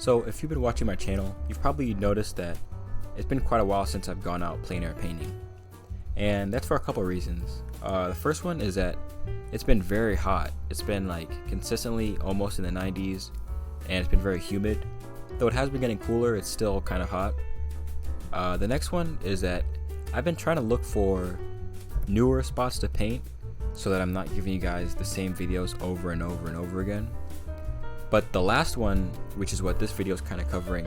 So if you've been watching my channel, you've probably noticed that it's been quite a while since I've gone out plein air painting. And that's for a couple of reasons. The first one is that it's been very hot. It's been like consistently almost in the 90s, and it's been very humid. Though it has been getting cooler, it's still kind of hot. The next one is that I've been trying to look for newer spots to paint so that I'm not giving you guys the same videos over and over and over again. But the last one, which is what this video is kind of covering,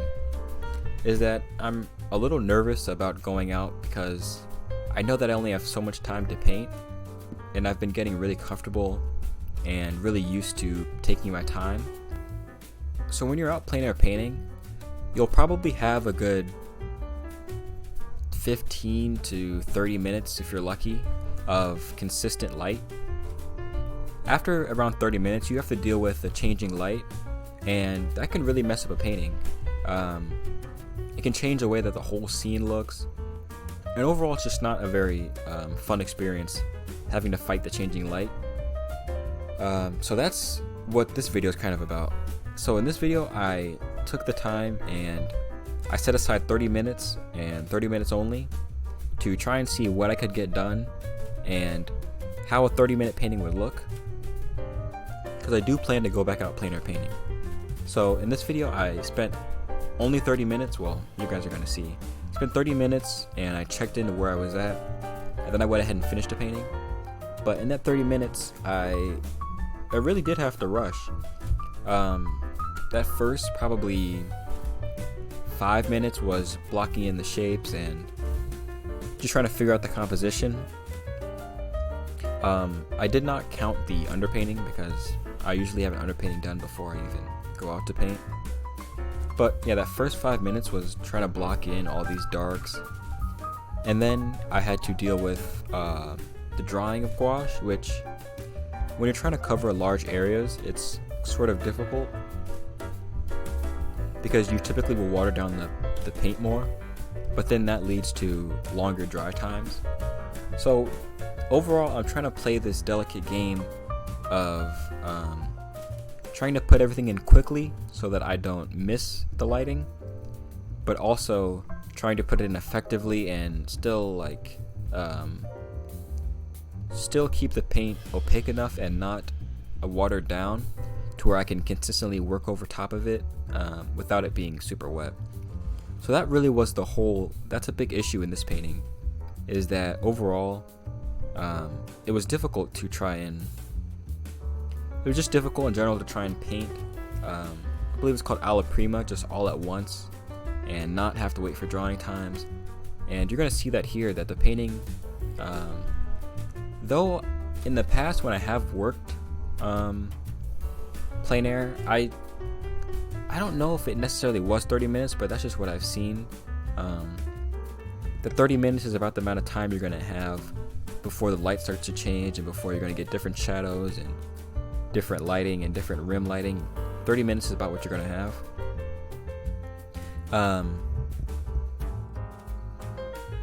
is that I'm a little nervous about going out because I know that I only have so much time to paint, and I've been getting really comfortable and really used to taking my time. So when you're out plein air painting, you'll probably have a good 15 to 30 minutes, if you're lucky, of consistent light. After around 30 minutes, you have to deal with the changing light, and that can really mess up a painting. It can change the way that the whole scene looks, and overall it's just not a very fun experience having to fight the changing light. So that's what this video is kind of about. So in this video, I took the time and I set aside 30 minutes and 30 minutes only to try and see what I could get done and how a 30-minute painting would look, because I do plan to go back out plein air painting. So in this video, I spent only 30 minutes. Well, you guys are going to see. I spent 30 minutes and I checked into where I was at, and then I went ahead and finished the painting. But in that 30 minutes, I really did have to rush. That first probably 5 minutes was blocking in the shapes and just trying to figure out the composition. I did not count the underpainting because I usually have an underpainting done before I even go out to paint. But yeah, that first 5 minutes was trying to block in all these darks. And then I had to deal with the drawing of gouache, which when you're trying to cover large areas, it's sort of difficult because you typically will water down the paint more, but then that leads to longer dry times. So overall, I'm trying to play this delicate game of trying to put everything in quickly so that I don't miss the lighting, but also trying to put it in effectively and still like still keep the paint opaque enough and not watered down to where I can consistently work over top of it without it being super wet. So that really was that's a big issue in this painting, is that overall it was difficult to try and it was just difficult in general to try and paint. I believe it's called alla prima, just all at once, and not have to wait for drawing times. And you're gonna see that here, that the painting, though in the past when I have worked plein air, I don't know if it necessarily was 30 minutes, but that's just what I've seen. The 30 minutes is about the amount of time you're gonna have before the light starts to change and before you're gonna get different shadows and different lighting and different rim lighting. 30 minutes is about what you're gonna have.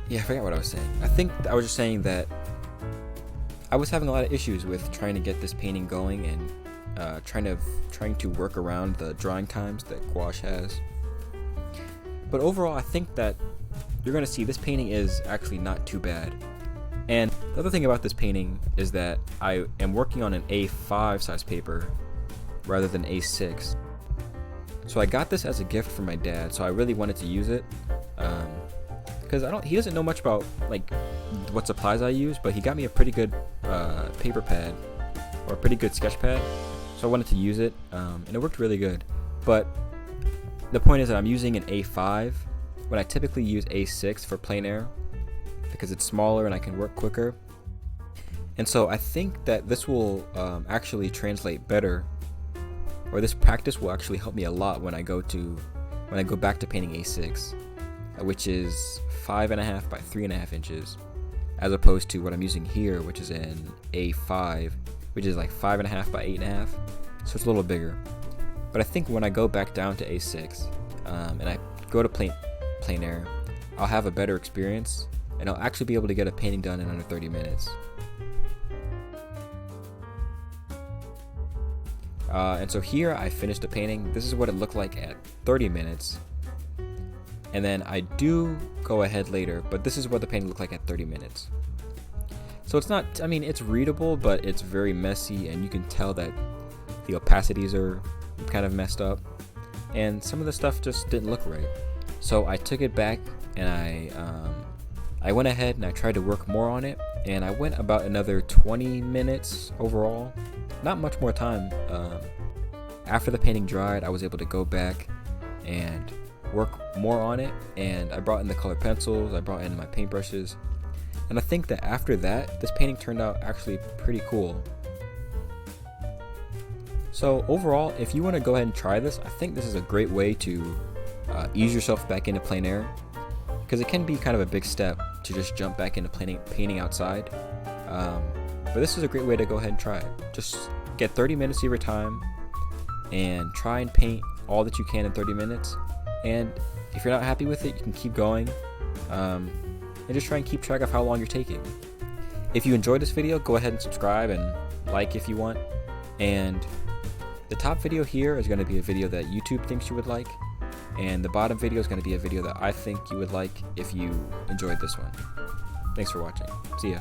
Yeah, I forgot what I was saying. I think I was just saying that I was having a lot of issues with trying to get this painting going and trying to work around the drawing times that gouache has. But overall, I think that you're gonna see this painting is actually not too bad. And the other thing about this painting is that I am working on an A5 size paper rather than A6. So I got this as a gift from my dad, so I really wanted to use it. Because he doesn't know much about like what supplies I use, but he got me a pretty good paper pad, or a pretty good sketch pad. So I wanted to use it, and it worked really good. But the point is that I'm using an A5 when I typically use A6 for plein air, because it's smaller and I can work quicker. And so I think that this will actually translate better, or this practice will actually help me a lot when I go back to painting A6, which is 5.5 by 3.5 inches, as opposed to what I'm using here, which is an A5, which is like 5.5 by 8.5, so it's a little bigger. But I think when I go back down to A6 and I go to plein air, I'll have a better experience, and I'll actually be able to get a painting done in under 30 minutes. And so here I finished the painting. This is what it looked like at 30 minutes. And then I do go ahead later, but this is what the painting looked like at 30 minutes. So it's not, I mean, it's readable, but it's very messy, and you can tell that the opacities are kind of messed up, and some of the stuff just didn't look right. So I took it back, and I went ahead and I tried to work more on it, and I went about another 20 minutes overall. Not much more time. After the painting dried, I was able to go back and work more on it, and I brought in the colored pencils, I brought in my paintbrushes, and I think that after that, this painting turned out actually pretty cool. So overall, if you want to go ahead and try this, I think this is a great way to ease yourself back into plein air, because it can be kind of a big step to just jump back into painting outside. But this is a great way to go ahead and try it. Just get 30 minutes of your time and try and paint all that you can in 30 minutes. And if you're not happy with it, you can keep going, and just try and keep track of how long you're taking. If you enjoyed this video, go ahead and subscribe and like if you want. And the top video here is going to be a video that YouTube thinks you would like, and the bottom video is going to be a video that I think you would like if you enjoyed this one. Thanks for watching. See ya.